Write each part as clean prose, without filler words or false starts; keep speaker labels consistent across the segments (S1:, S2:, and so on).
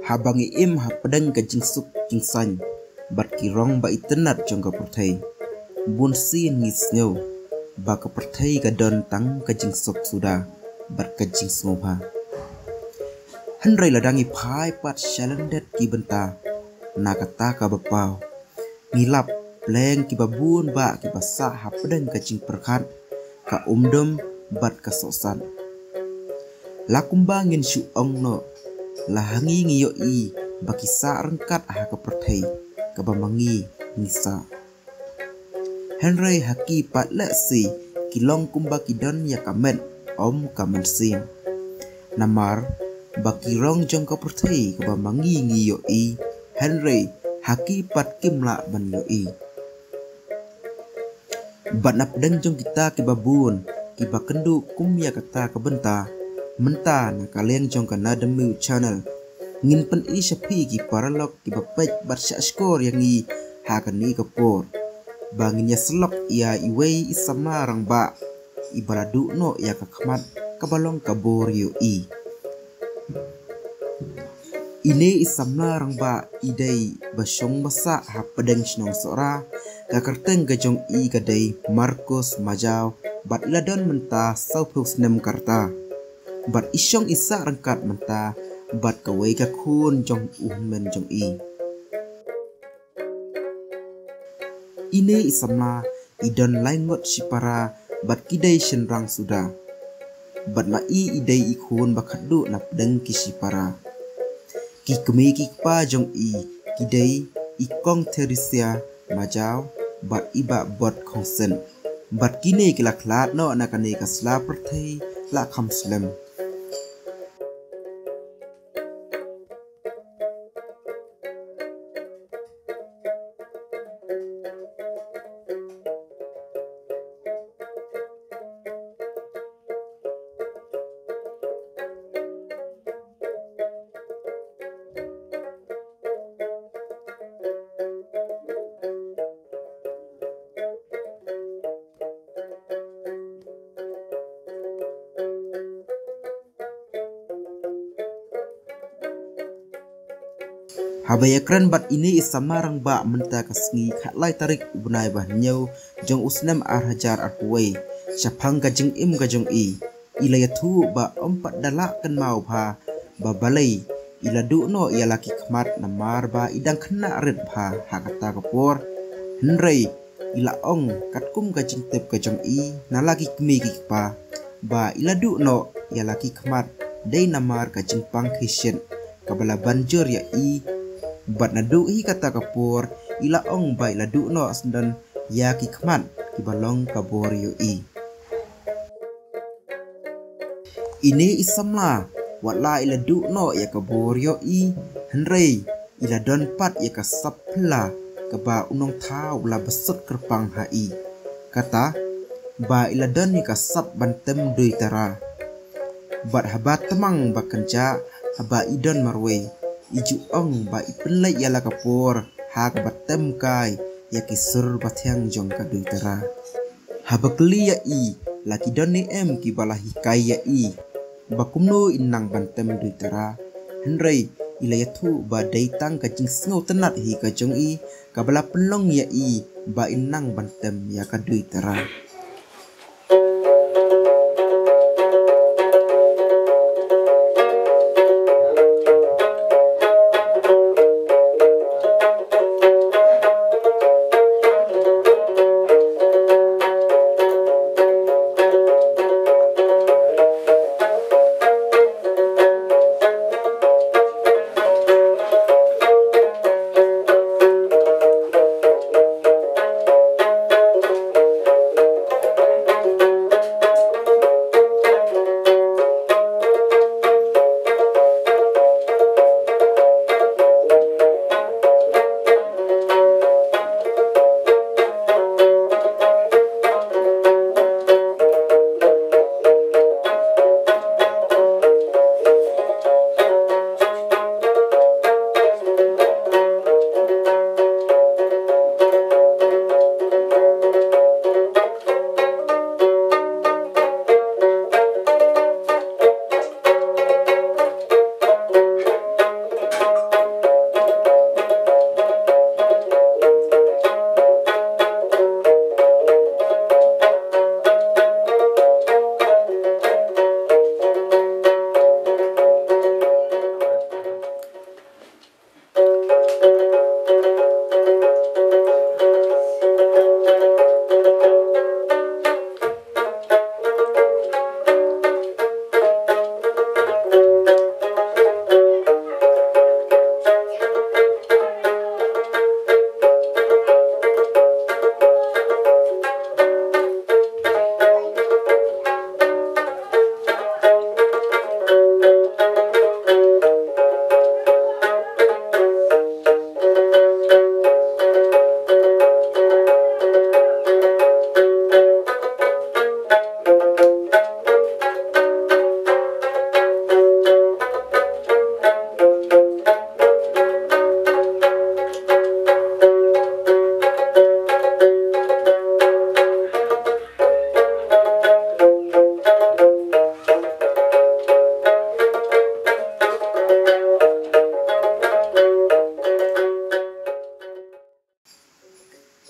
S1: habangi im ha pedang ka jingsuk jingsan bat kirong ba itenat jong ka perthai bun sin ngis nyo ba ka perthai ka don tang ka jingsuk suda bat ka jingsung ha hanrai ladangi phai pat shalandet ki benta na kata ka bapau ngilap leng ki babun ba ki basa ha pedang ka jing perkhat ka umdom bat ka sosan lakumbangin syu ong no lahangi ngiyo i baki sa rengkat ha ka perthai ka bamangi ngisa Henry haki pat le si kilong kumba kidon ya kamen om kamen sim namar baki rong jong ka perthai ka bamangi ngiyo i Henry haki pat kimla ban yo i bat nap deng jong kita ki babun ki bakendu kum ya kata ka benta menta na kaleng jong kana demu channel ngin pen i shapi ki paralok ki bapet bat sha skor yang i ha kani ka por bangin ya selok ia iwei isama rang ba ibaradu no ya ka khmat ka balong ka bor yo i ine isamna rang ba idei basong basa ha pedeng snong sora ka karteng ka jong i ka dei Marcos Majau bat iladon menta saupus nem karta bat isyong isa rangkat menta bat kawai ka khun jong men jong i ine isamna idon laingot sipara bat kidai shenrang suda bat ma i idei ikhun bakhadu na pedeng ki sipara ki kemi ki pa jong i kidai ikong Teresa Majau bat iba bot khongsen bat kine ki laklat no nakane ka sla perthai la kham slem habaya kran bat ini isamarang ba menta kasngi khatlai tarik ubnai bah nyau jong usnam arhajar arpuai syapang ka jing im ka jong i ilaya thu ba ompat dala kan mau pha ba balai iladu no ya laki khmat namar ba idang khna red pha hakata kapor henrei ila ong katkum ka jing tep ka jong i na laki kmi ki pa ba iladu no ya laki khmat dei namar ka jing pang khisen kabala banjur ya i bat nadu hi kata kapur ila ong bai ladu no asdan ya ki khmat ki balong kabor yo i ini isamla wala ila du no ya kabor yo i henrei ila don pat ya ka sapla ka ba unong thau la besut kerpang hai kata ba ila don ni ka sap bantem dui tara bat habat temang bakanca haba idon marwe iju ong ba ipenlai yala kapor hak batem kai ya kisur bathyang jong ka dui tara habakli ya i laki don ni em ki balahi kai ya i bakumno inang bantem dui tara henrei ilayathu ba daitang ka jing sngo tenat hi ka jong i ka bala penlong ya i ba inang bantem ya ka dui tara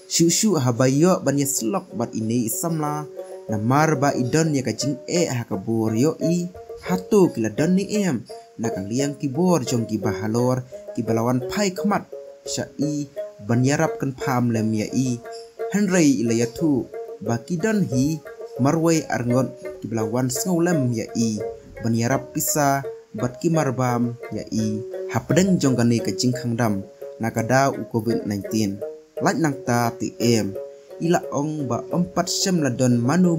S1: Shu habayo ban ya slok bat ini isamla namar ba idon ya kajing hakabor yo I hatu kila don ni em nakaliang kibor jong ki bahalor ki balawan pai khmat sha I ban yarap kan pham lem ya I Henry ilayatu ba ki don hi marway arngon ki balawan snolem ya I ban yarap pisa bat ki marbam ya I hapdeng jong kani kajing khangdam nakada u COVID-19 lach nang ta ti em ila ong ba 4 sem ladon manu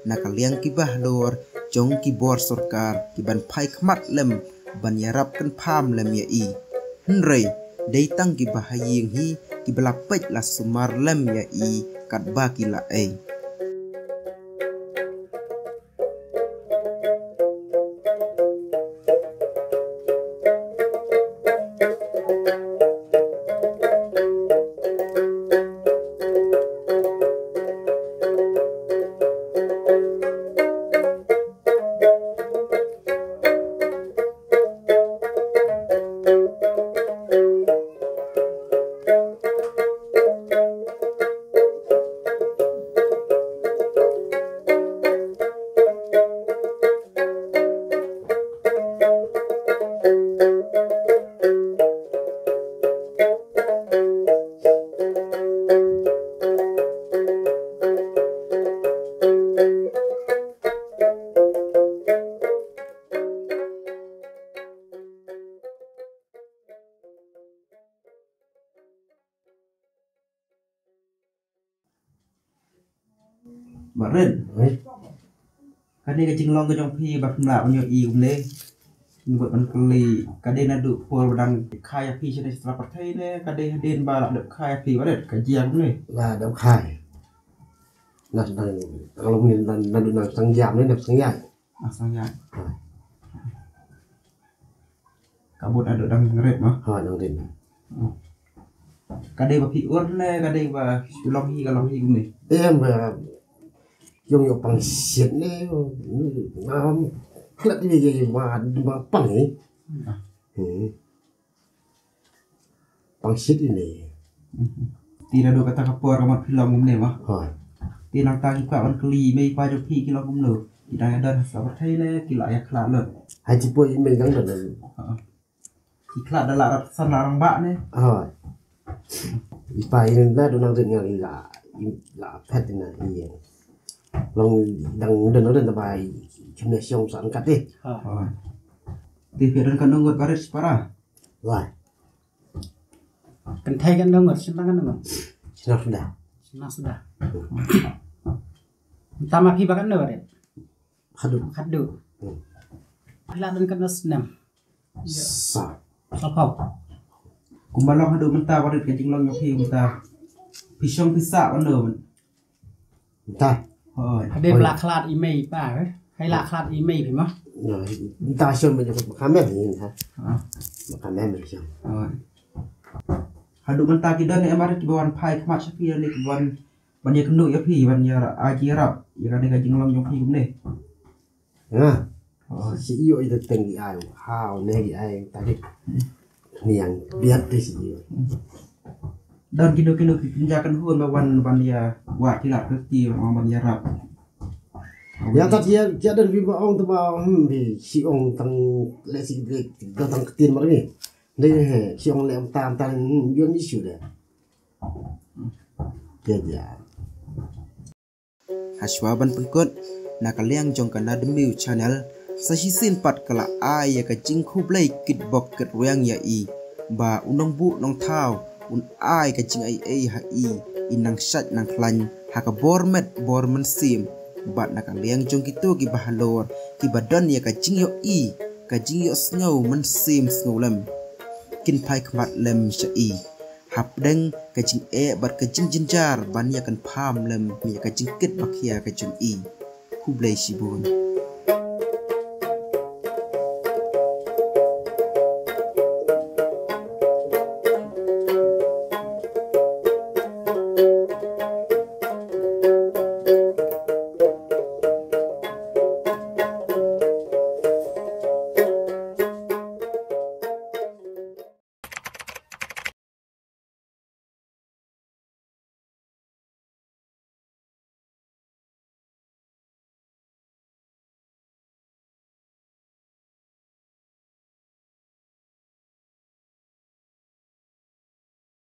S1: nakaliang ki bahlor jong ki bor sarkar ki ban pai khmat lem ban yarap kan pham lem ya I Henry dei tang ki bahaying hi ki belapet la sumar lem ya I kat ba ki la Barin, kade kajing long kajong pi bat mla onyo I umle, buat ban keli kade nadu pol badang kaya pi sini setelah partai ne kade hadin balak dep kaya pi baret kajian umle.
S2: Là đập khai là kalau mình là được sang giảm nên đập sang dài
S1: Sang ya. Kabut ada dang ngeret mah.
S2: hỏi đồng tiền
S1: Kade ba pi ur ne kade ba long hi kalong hi umle.
S2: em về dùng nhiều bằng xiết này mà lật cái gì mà bằng ấy bằng xiết ini
S1: Tidak ada kata kapur kamat film umle mah.
S2: hỏi
S1: Tinang tagi ka ban keli mei pa jo pi kilong umle. Tidak ada sa partai ne kila ya kla le.
S2: hai chị bôi mình đang được
S1: Ki kla da la san larang ba ne.
S2: hỏi phải là đồ năng tiền người là pet này gì long đang đừng nói đến bài trong này xong sẵn cắt đi
S1: Ti dan kan ngot baris para.
S2: rồi
S3: Kan thay kan dong senang kan dong.
S2: sudah
S3: Senang sudah. Tama pi bakan dong ada. Hadu. Pila dan kan senam.
S2: sao
S3: Sapau.
S1: Kumbalong hadu menta barit kajing long yo pi menta. Pisong pisa kan do.
S2: ta
S3: Ada belak kelat email pa. Hay lak kelat email pi mah.
S2: rồi ta xem mình phải khám mẹ mình ha khám mẹ mình xem
S1: Hadu menta kidan ne amar ki bawan pai khmat sapi ne ki bawan ban ya kendu ya pi ban ya aji rap ya kade kajing long yo pi kumne.
S2: ha sĩ yêu được tình cái ai hào này cái ai ta đi niang biết đi sĩ yêu
S1: Dan kino ki pinjakan huan ba ban ya wa kilat ti ban ya rap.
S2: ya ta dia đơn vị ông tao bảo vì sĩ ông tăng lệ sĩ việc tăng tiền mà đi đây hè sĩ ông lệ ông tam viên đi sửa đấy dia
S1: Haswaban pengkot nakaliang jong kana demiu channel sasisin pat kala ai ya kajing khublai kitbok ket wang ya I ba unong bu nong thau un ai kajing ai ha I inang sat nang klan ha ka bormen sim bat nakaliang jong kitu ki bahalor ki badan ya kajing yo I kajing yo snow men sim snowlem kin pai khmat lem sha I hapdeng kajing bat kajing jinjar ban ya kan pham lem ya kajing kit bakhia kajing I khublai sibun